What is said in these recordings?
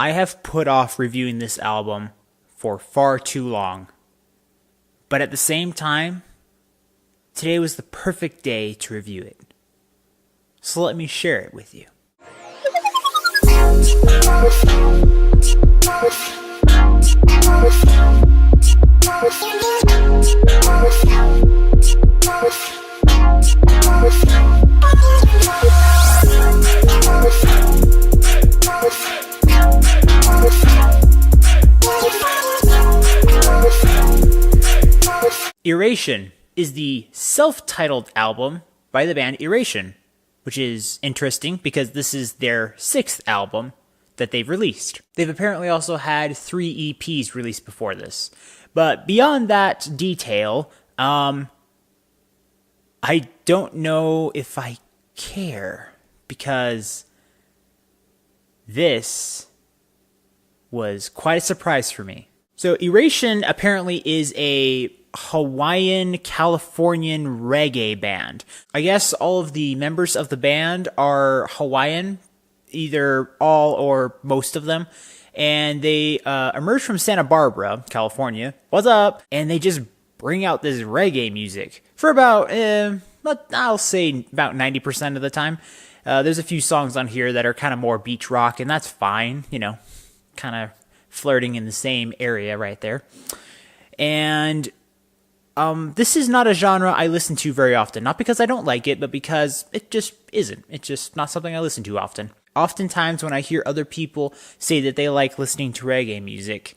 I have put off reviewing this album for far too long. But at the same time, today was the perfect day to review it. So let me share it with you. Iration is the self-titled album by the band Iration, which is interesting because this is their 6th album that they've released. They've apparently also had 3 EPs released before this. But beyond that detail, I don't know if I care, because this was quite a surprise for me. So Iration apparently is a Hawaiian Californian reggae band. I guess all of the members of the band are Hawaiian, either all or most of them, and they emerged from Santa Barbara, California. What's up? And they just bring out this reggae music for about, I'll say about 90% of the time. There's a few songs on here that are kind of more beach rock, and that's fine, you know, kind of flirting in the same area right there. And this is not a genre I listen to very often. Not because I don't like it, but because it just isn't. It's just not something I listen to often. Oftentimes when I hear other people say that they like listening to reggae music,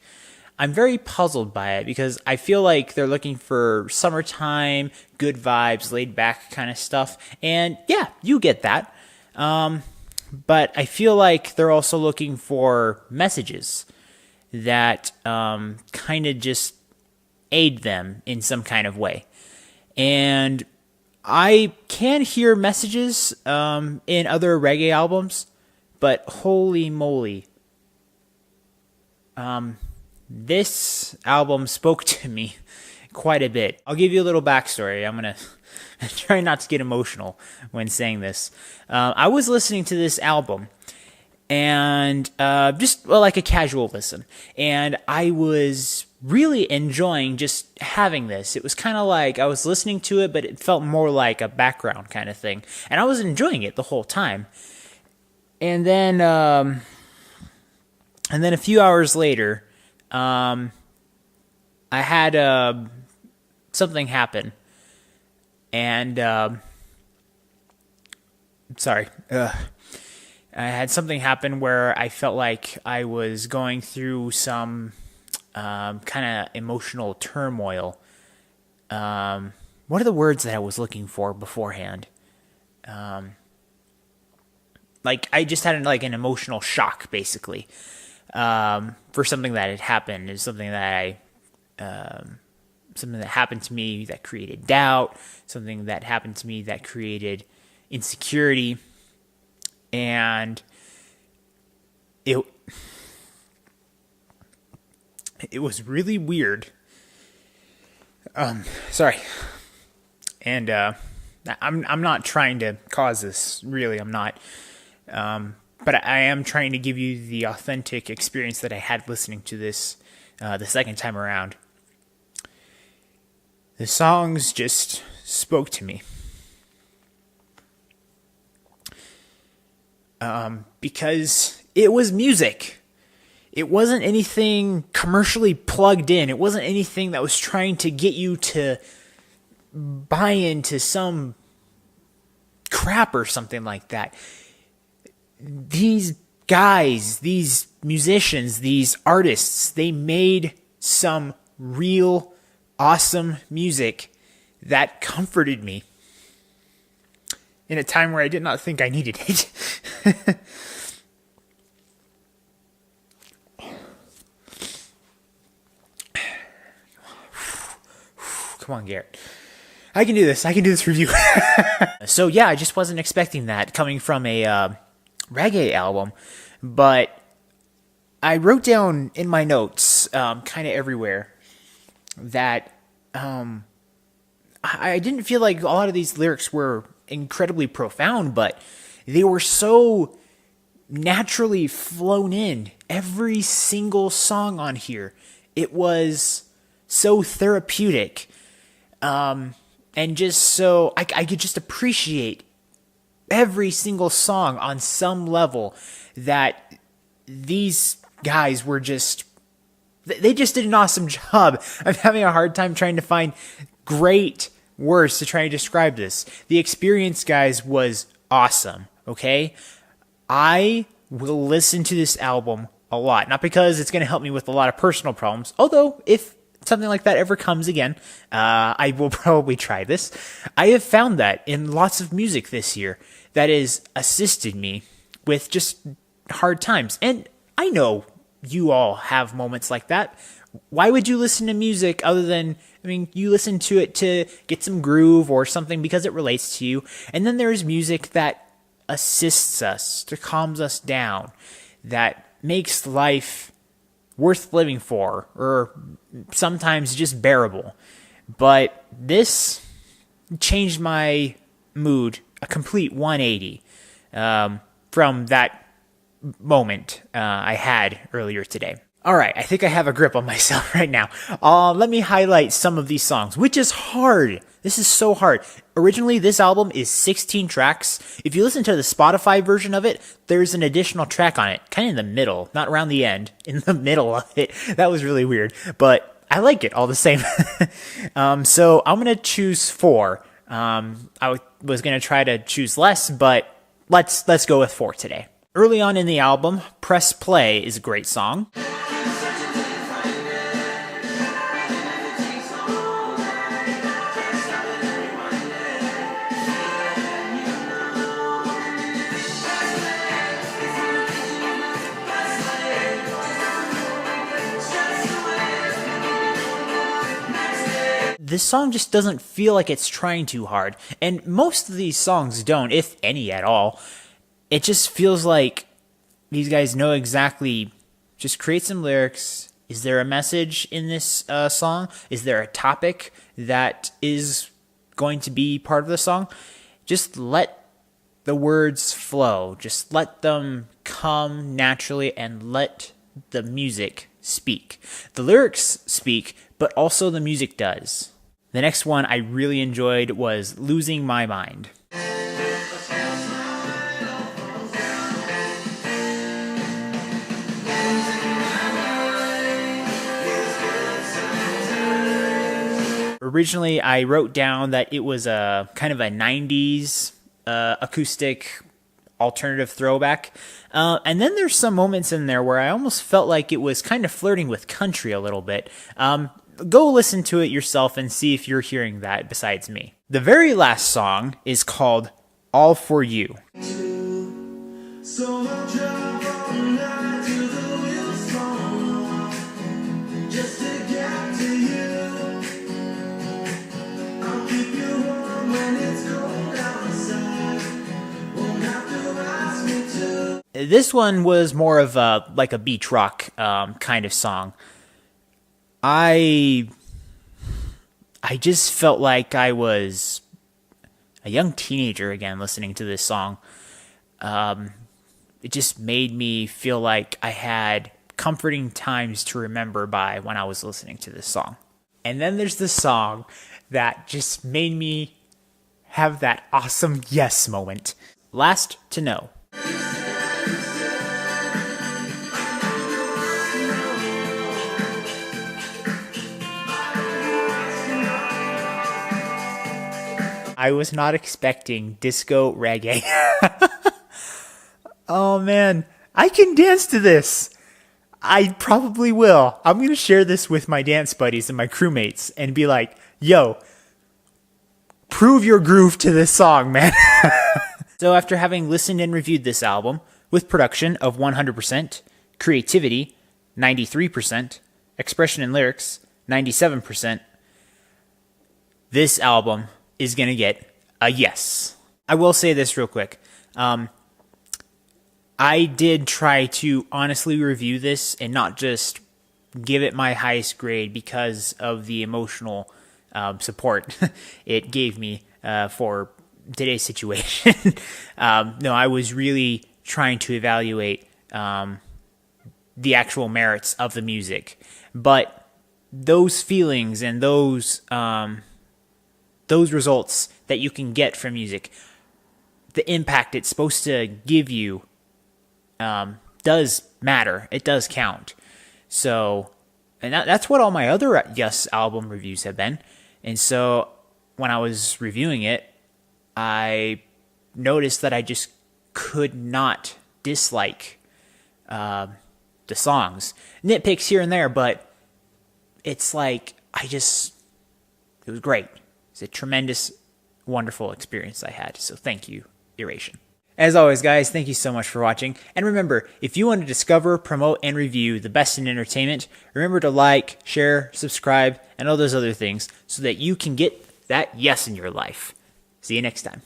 I'm very puzzled by it, because I feel like they're looking for summertime, good vibes, laid back kind of stuff. And yeah, you get that. But I feel like they're also looking for messages that kind of just aid them in some kind of way. And I can hear messages in other reggae albums, but holy moly, this album spoke to me quite a bit. I'll give you a little backstory. I'm going to try not to get emotional when saying this. I was listening to this album, and just like a casual listen, and I was really enjoying just having this. It was kind of like I was listening to it, but it felt more like a background kind of thing, and I was enjoying it the whole time. And then a few hours later, I had something happen, and I had something happen where I felt like I was going through some kind of emotional turmoil. What are the words that I was looking for beforehand? Like I just had like an emotional shock, basically, for something that had happened. It's something that something that happened to me that created doubt, something that happened to me that created insecurity, and it was really weird. Sorry. And I'm not trying to cause this, really, I'm not. But I am trying to give you the authentic experience that I had listening to this the second time around. The songs just spoke to me. Because it was music. It wasn't anything commercially plugged in. It wasn't anything that was trying to get you to buy into some crap or something like that. These guys, these musicians, these artists, they made some real awesome music that comforted me in a time where I did not think I needed it. Come on, Garrett. I can do this. I can do this review. So yeah, I just wasn't expecting that coming from a reggae album, but I wrote down in my notes, kind of everywhere, that I didn't feel like a lot of these lyrics were incredibly profound, but they were so naturally flown in. Every single song on here, it was so therapeutic. And just so I could just appreciate every single song on some level that these guys were they just did an awesome job. I'm having a hard time trying to find great words to try and describe this. The Experience, guys, was awesome, okay? I will listen to this album a lot. Not because it's going to help me with a lot of personal problems, although if something like that ever comes again, I will probably try this. I have found that in lots of music this year that has assisted me with just hard times. And I know you all have moments like that. Why would you listen to music other than, you listen to it to get some groove or something because it relates to you. And then there's music that assists us, to calms us down, that makes life worth living for, or sometimes just bearable. But this changed my mood a complete 180 from that moment I had earlier today. All right, I think I have a grip on myself right now. Let me highlight some of these songs, which is hard. This is so hard. Originally, this album is 16 tracks. If you listen to the Spotify version of it, there's an additional track on it, kind of in the middle, not around the end, in the middle of it. That was really weird, but I like it all the same. So I'm going to choose 4. I was going to try to choose less, but let's go with 4 today. Early on in the album, Press Play is a great song. This song just doesn't feel like it's trying too hard, and most of these songs don't, if any at all. It just feels like these guys know exactly, just create some lyrics. Is there a message in this song? Is there a topic that is going to be part of the song? Just let the words flow. Just let them come naturally and let the music speak. The lyrics speak, but also the music does. The next one I really enjoyed was Losing My Mind. Originally, I wrote down that it was a kind of a 90s acoustic alternative throwback. And then there's some moments in there where I almost felt like it was kind of flirting with country a little bit. Go listen to it yourself and see if you're hearing that besides me. The very last song is called All For You. So I'll drive all night to the wheels fall off, just to get to you. I'll keep you warm when it's cold outside. Won't have to ask me to. This one was more of like a beach rock kind of song. I just felt like I was a young teenager again listening to this song. It just made me feel like I had comforting times to remember by when I was listening to this song. And then there's the song that just made me have that awesome yes moment. Last to Know. I was not expecting disco reggae. Oh man, I can dance to this. I probably will. I'm going to share this with my dance buddies and my crewmates and be like, yo, prove your groove to this song, man. So after having listened and reviewed this album with production of 100%, creativity 93%, expression and lyrics 97%, this album is going to get a yes. I will say this real quick. I did try to honestly review this and not just give it my highest grade because of the emotional support it gave me for today's situation. No, I was really trying to evaluate the actual merits of the music. But those feelings and those results that you can get from music, the impact it's supposed to give you, does matter. It does count. So, and that's what all my other Y.E.S album reviews have been. And so when I was reviewing it, I noticed that I just could not dislike the songs. Nitpicks here and there, but it's like, it was great. It's a tremendous, wonderful experience I had. So thank you, Iration. As always, guys, thank you so much for watching. And remember, if you want to discover, promote, and review the best in entertainment, remember to like, share, subscribe, and all those other things so that you can get that yes in your life. See you next time.